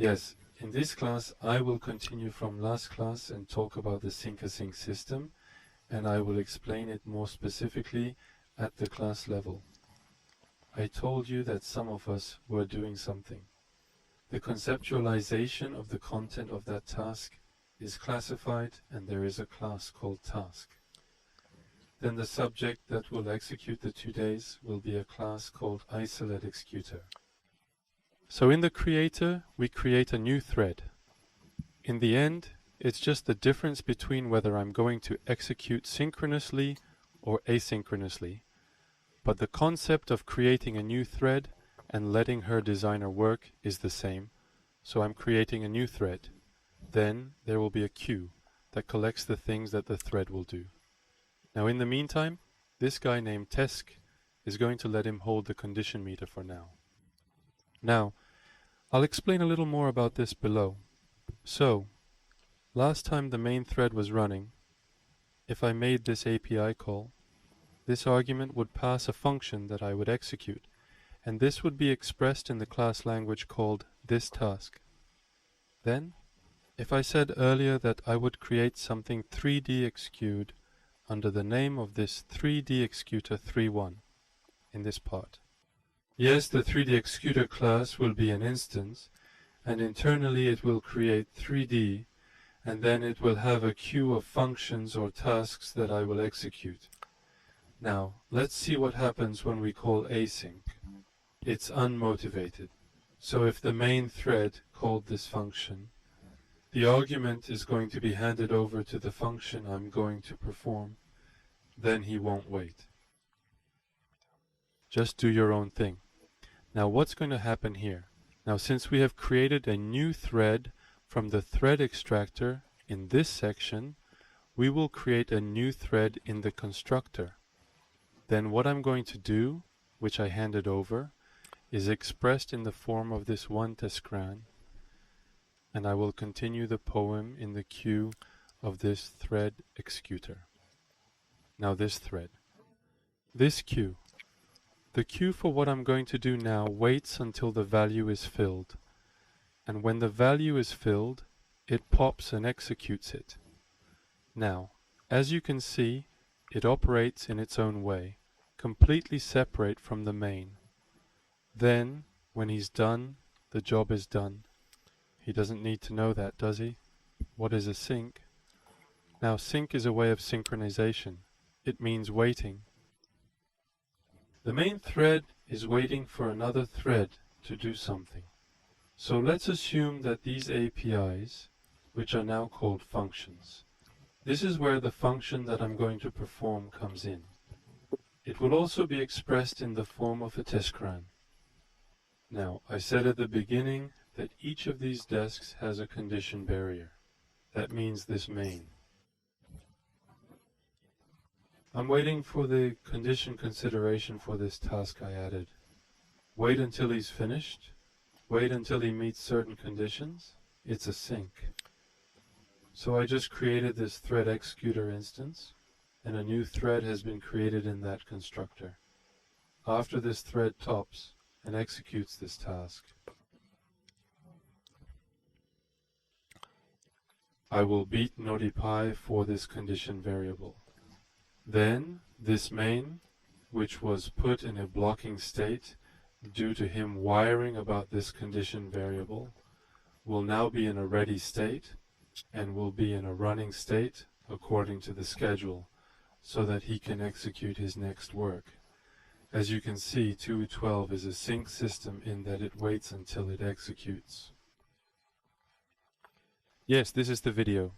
Yes, in this class I will continue from last class and talk about the sync-async system, and I will explain it more specifically at the class level. I told you that some of us were doing something. The conceptualization of the content of that task is classified, and there is a class called task. Then the subject that will execute the 2 days will be a class called isolateExecutor. So in the creator, we create a new thread. In the end, it's just the difference between whether I'm going to execute synchronously or asynchronously. But the concept of creating a new thread and letting her designer work is the same. So I'm creating a new thread. Then there will be a queue that collects the things that the thread will do. Now in the meantime, this guy named Tesk is going to let him hold the condition meter for now. Now, I'll explain a little more about this below. So, last time the main thread was running, if I made this API call, this argument would pass a function that I would execute, and this would be expressed in the class language called thisTask. Then, if I said earlier that I would create something 3D execute under the name of this 3D executor 3.1 in this part. Yes, the 3D executor class will be an instance, and internally it will create 3D, and then it will have a queue of functions or tasks that I will execute. Now, let's see what happens when we call async. It's unmotivated. So if the main thread called this function, the argument is going to be handed over to the function I'm going to perform, then he won't wait. Just do your own thing. Now what's going to happen here? Now since we have created a new thread from the thread extractor in this section, we will create a new thread in the constructor. Then what I'm going to do, which I handed over, is expressed in the form of this one Teskran, and I will continue the poem in the queue of this thread executor. Now this thread. This queue. The queue for what I'm going to do now waits until the value is filled, and when the value is filled, it pops and executes it. Now, as you can see, it operates in its own way, completely separate from the main. Then, when he's done, the job is done. He doesn't need to know that, does he? What is a sync? Now, sync is a way of synchronization. It means waiting. The main thread is waiting for another thread to do something. So let's assume that these APIs, which are now called functions, this is where the function that I'm going to perform comes in. It will also be expressed in the form of a Teskran. Now, I said at the beginning that each of these desks has a condition barrier. That means this main. I'm waiting for the condition consideration for this task I added. Wait until he's finished. Wait until he meets certain conditions. It's a sync. So I just created this thread executor instance, and a new thread has been created in that constructor. After this thread tops and executes this task, I will beat notify for this condition variable. Then, this main, which was put in a blocking state due to him wiring about this condition variable, will now be in a ready state and will be in a running state according to the schedule so that he can execute his next work. As you can see, 2.12 is a sync system in that it waits until it executes. Yes, this is the video.